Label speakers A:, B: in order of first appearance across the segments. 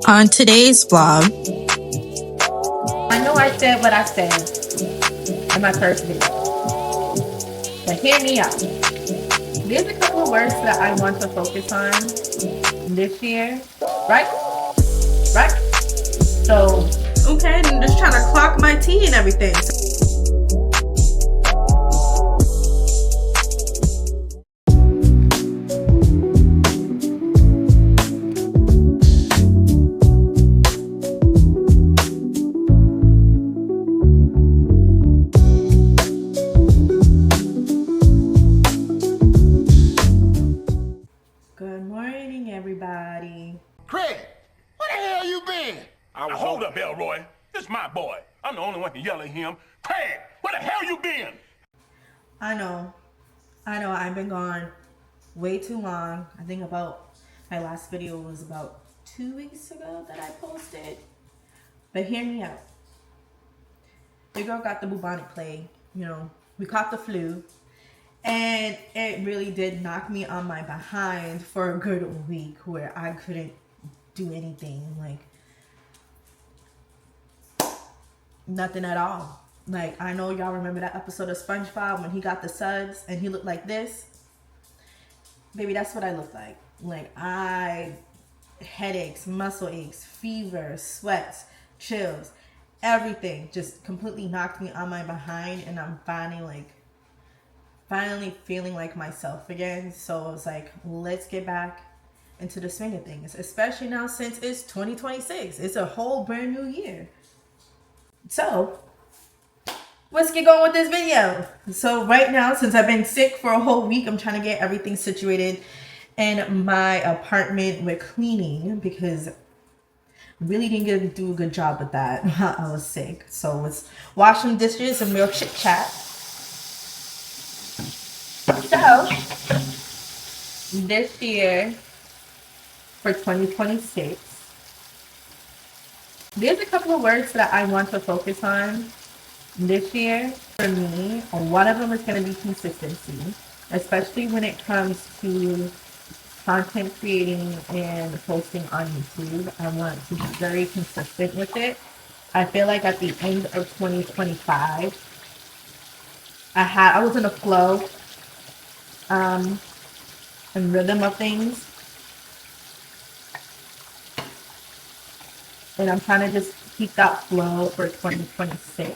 A: On today's vlog,
B: I know I said what I said in my first video, but hear me out. There's a couple of words that I want to focus on this year, right? Right? So,
C: okay, I'm just trying to clock my tea and everything. Good morning, everybody.
D: Craig, where the hell you been?
E: Now hold up, Elroy. This is my boy. I'm the only one to yell at him. Craig, where the hell you been?
C: I know, I've been gone way too long. I think about my last video was about 2 weeks ago that I posted. But hear me out. Your girl got the bubonic plague. You know, we caught the flu. And it really did knock me on my behind for a good week where I couldn't do anything. Like, nothing at all. Like, I know y'all remember that episode of SpongeBob when he got the suds and he looked like this. Baby, that's what I look like. Like, headaches, muscle aches, fever, sweats, chills, everything just completely knocked me on my behind, and I'm finally feeling like myself again. So I was like, let's get back into the swing of things, especially now since it's 2026. It's a whole brand new year. So let's get going with this video. So right now, since I've been sick for a whole week, I'm trying to get everything situated in my apartment with cleaning because I really didn't get to do a good job with that while I was sick. So let's wash some dishes and real chit chat. So this year for 2026, there's a couple of words that I want to focus on this year for me. One of them is going to be consistency, especially when it comes to content creating and posting on YouTube. I want to be very consistent with it. I feel like at the end of 2025, I was in a flow and rhythm of things, and I'm trying to just keep that flow for 2026.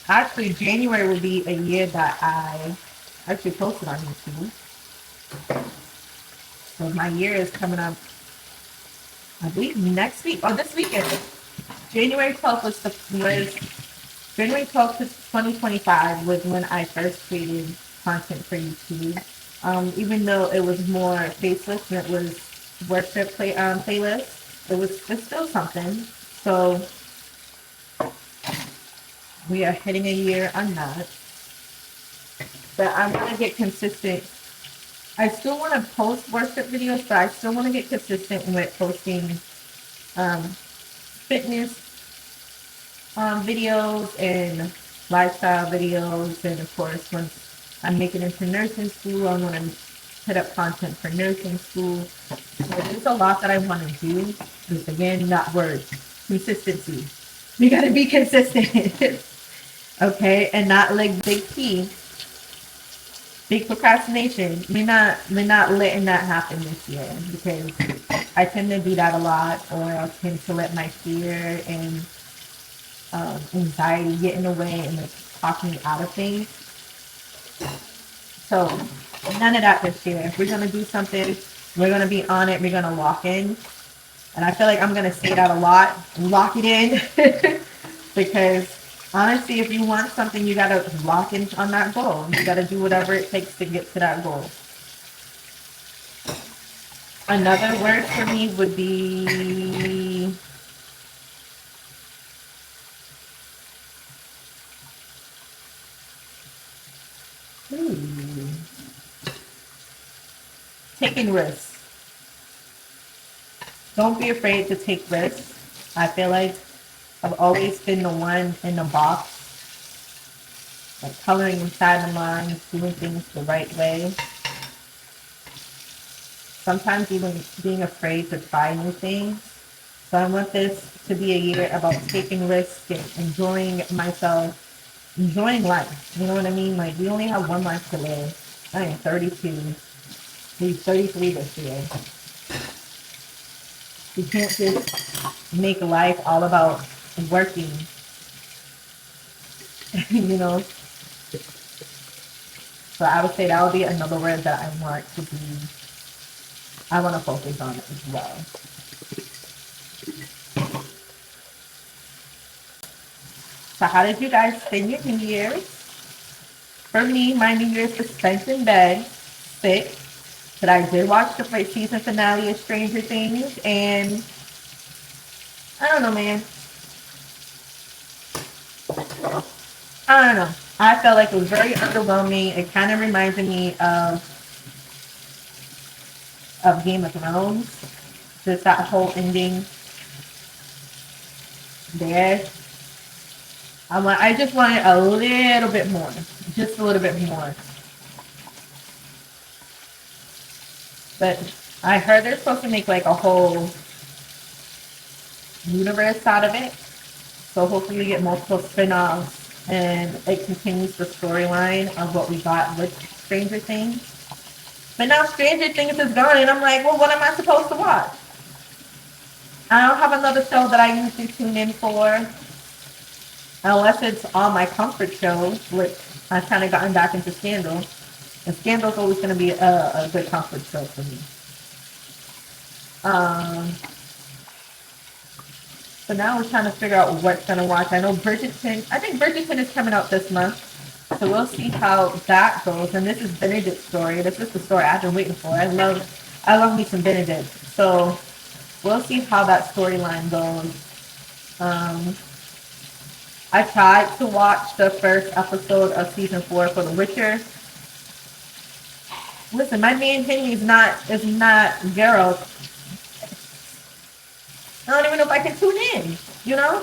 C: Actually, January will be a year that I actually posted on YouTube. So my year is coming up, I believe next week or this weekend. January 12th was January 12th to 2025 was when I first created content for YouTube. Even though it was more faceless and it was worship playlist, it's still something. So we are hitting a year on that. But I want to get consistent. I still want to post worship videos, but I still want to get consistent with posting fitness videos and lifestyle videos. And of course, once I'm making it into nursing school, I want to put up content for nursing school. So there's a lot that I want to do. Just again, that word, consistency. You got to be consistent. Okay, and not like big P. Big procrastination. We're not letting that happen this year because I tend to do that a lot, or I tend to let my fear and anxiety get in the way and like talk me out of things. So none of that this year. If we're gonna do something, we're gonna be on it. We're gonna lock in, and I feel like I'm gonna say that a lot. Lock it in, because honestly, if you want something, you gotta lock in on that goal. You gotta do whatever it takes to get to that goal. Another word for me would be taking risks. Don't be afraid to take risks. I feel like I've always been the one in the box, like coloring inside the lines, doing things the right way. Sometimes even being afraid to try new things. So I want this to be a year about taking risks and enjoying myself, enjoying life. You know what I mean? Like, we only have one life to live. I am 32. He's 33 this year. You can't just make life all about working, you know? So I would say that would be another word that I want to focus on as well. So how did you guys spend your New Year's? For me, my New Year's was spent in bed, sick, but I did watch the first season finale of Stranger Things, and I don't know, man. I don't know. I felt like it was very underwhelming. It kind of reminded me of Game of Thrones. Just that whole ending there. I just wanted a little bit more. Just a little bit more. But I heard they're supposed to make like a whole universe out of it. So hopefully we get multiple spin-offs and it continues the storyline of what we got with Stranger Things. But now Stranger Things is gone and I'm like, well, what am I supposed to watch? I don't have another show that I usually tune in for. Unless it's all my comfort shows, which I've kind of gotten back into Scandal. And Scandal's always going to be a good comfort show for me. So now we're trying to figure out what's going to watch. I know I think Bridgerton is coming out this month. So we'll see how that goes. And this is Benedict's story. This is the story I've been waiting for. I love me some Benedict. So we'll see how that storyline goes. I tried to watch the first episode of season 4 for The Witcher. Listen, my man Henry is not Geralt. I don't even know if I can tune in, you know?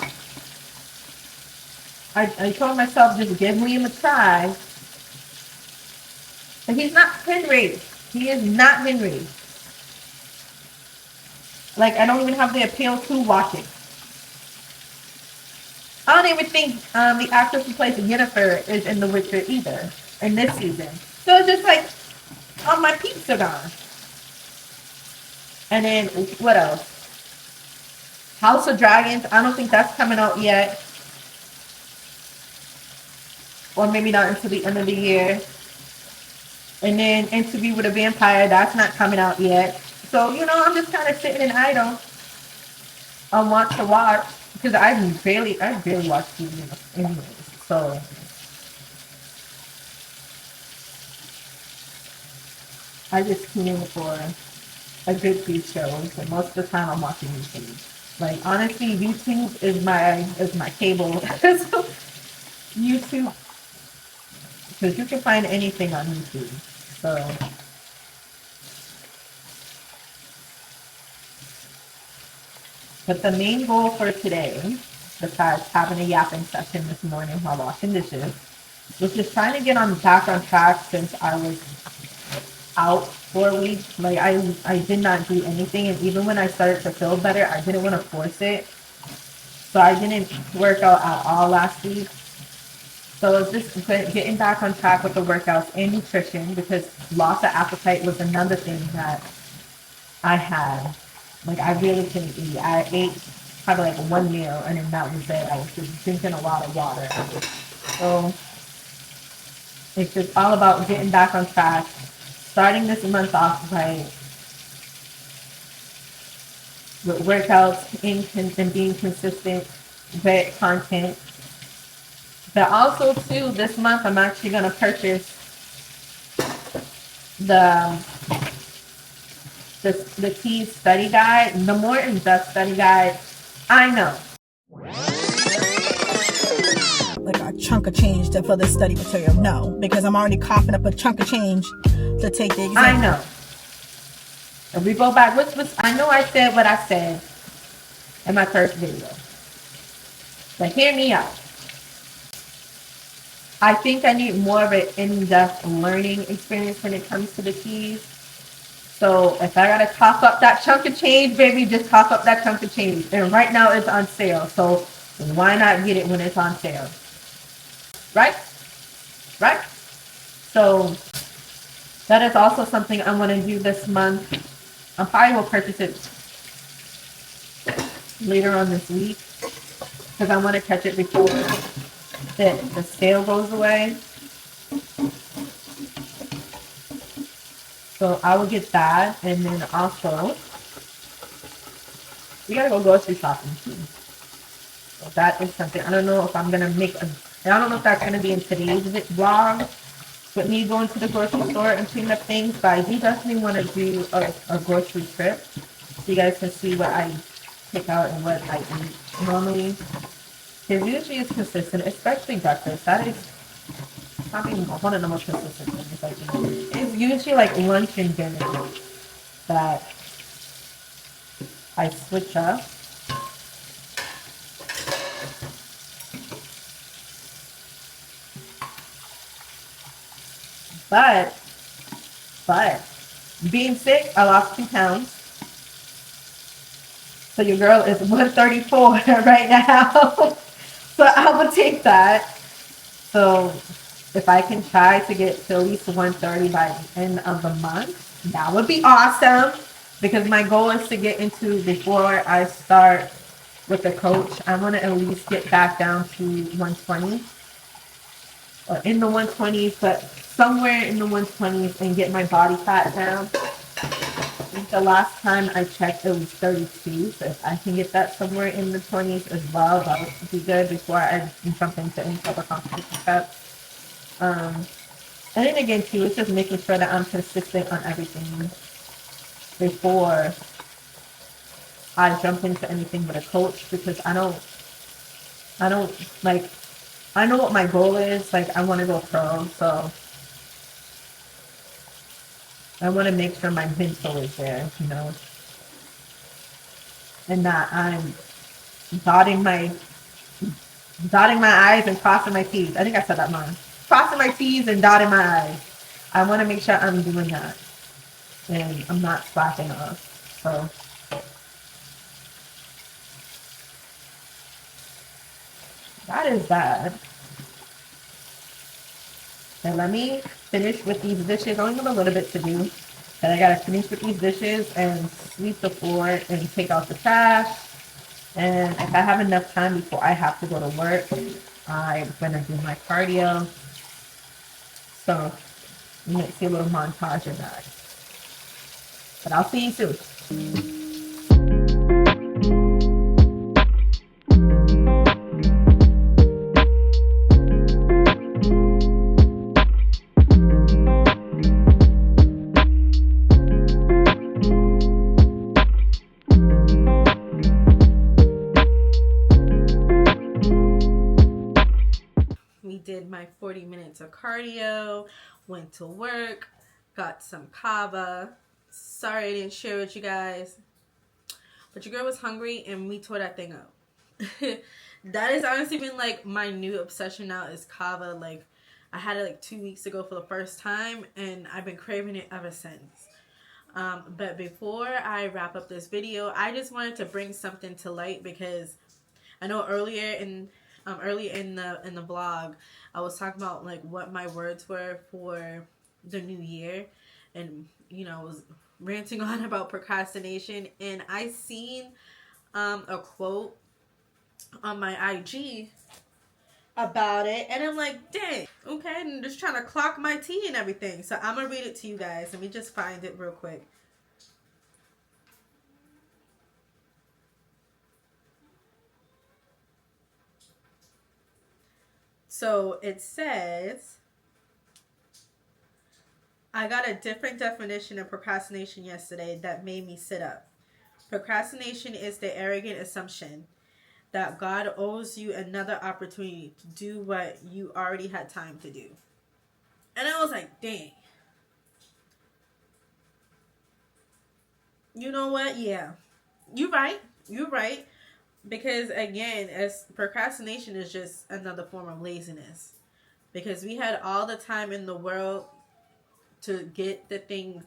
C: I told myself just give him a try. But he's not Henry. He is not Henry. Like, I don't even have the appeal to watch it. I don't even think the actress who plays Yennefer is in The Witcher either in this season. So it's just like, all my peeps are gone. And then, what else? House of Dragons, I don't think that's coming out yet. Or maybe not until the end of the year. And then Interview with a Vampire, that's not coming out yet. So, you know, I'm just kind of sitting and idle. I want to watch. Because I barely watch TV anyways. So I just tune in for a good few shows, and most of the time I'm watching YouTube. Like, honestly, YouTube is my cable. YouTube, because you can find anything on YouTube. So but the main goal for today, besides having a yapping session this morning while washing dishes, was just trying to get back on track since I was out for a week. Like, I did not do anything, and even when I started to feel better, I didn't want to force it. So I didn't work out at all last week. So it's just getting back on track with the workouts and nutrition, because loss of appetite was another thing that I had. Like, I really couldn't eat. I ate probably like one meal, and then that was it. I was just drinking a lot of water. So it's just all about getting back on track, starting this month off right with workouts and being consistent with content. But also, too, this month I'm actually going to purchase the key study guide, the more in-depth study guide. I know.
A: Like a chunk of change for the study material. No, because I'm already coughing up a chunk of change to take the exam.
C: I know. If we go back, I know I said what I said in my first video. But hear me out. I think I need more of an in-depth learning experience when it comes to the keys. So if I gotta cough up that chunk of change, baby, just cough up that chunk of change. And right now it's on sale. So why not get it when it's on sale? Right? Right? So that is also something I want to do this month. I probably will purchase it later on this week because I want to catch it before the sale goes away. So I will get that, and then also we gotta go grocery shopping too. So that is something. I don't know if I'm gonna make a. I don't know if that's gonna be in today's vlog with me going to the grocery store and picking up things, but I do definitely want to do a grocery trip so you guys can see what I pick out and what I eat normally. Because usually it's consistent, especially breakfast. That is probably one of the most consistent things I think. It's usually like lunch and dinner that I switch up. But being sick, I lost 2 pounds. So your girl is 134 right now. So I would take that. So if I can try to get to at least 130 by the end of the month, that would be awesome. Because my goal is to get into, before I start with the coach, I want to at least get back down to 120. Or in the 120s, but somewhere in the 120s and get my body fat down. I think the last time I checked, it was 32. So if I can get that somewhere in the 20s as well, that would be good before I jump into any type of competition cup. And then again, too, it's just making sure that I'm consistent on everything before I jump into anything with a coach, because I don't like, I know what my goal is. Like, I want to go pro, so I want to make sure my mental is there, you know, and that I'm dotting my I's and crossing my T's. I think I said that wrong. Crossing my T's and dotting my I's. I want to make sure I'm doing that, and I'm not slacking off. So that is that. And let me finish with these dishes. I only have a little bit to do. And I gotta finish with these dishes and sweep the floor and take out the trash. And if I have enough time before I have to go to work, I'm gonna do my cardio. So you might see a little montage of that. But I'll see you soon.
A: Did my 40 minutes of cardio, went to work, got some kava. Sorry I didn't share with you guys, but your girl was hungry and we tore that thing up. That has honestly been like my new obsession now, is kava. Like, I had it like 2 weeks ago for the first time and I've been craving it ever since. But before I wrap up this video, I just wanted to bring something to light, because I know earlier in the vlog, I was talking about like what my words were for the new year, and you know, I was ranting on about procrastination, and I seen a quote on my IG about it, and I'm like, dang, okay, I'm just trying to clock my tea and everything. So I'm gonna read it to you guys. Let me just find it real quick. So it says, I got a different definition of procrastination yesterday that made me sit up. Procrastination is the arrogant assumption that God owes you another opportunity to do what you already had time to do. And I was like, dang. You know what? Yeah. You're right. You're right. Because again, as procrastination is just another form of laziness. Because we had all the time in the world to get the thing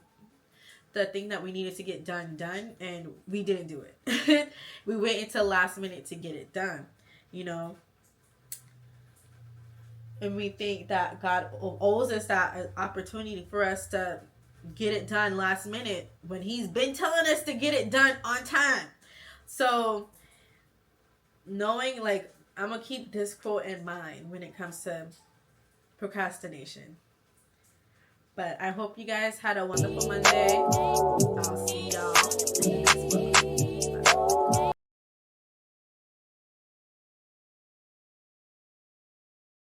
A: the thing that we needed to get done, and we didn't do it. We waited until last minute to get it done, you know. And we think that God owes us that opportunity for us to get it done last minute when He's been telling us to get it done on time. So knowing, like, I'm gonna keep this quote in mind when it comes to procrastination. But I hope you guys had a wonderful Monday.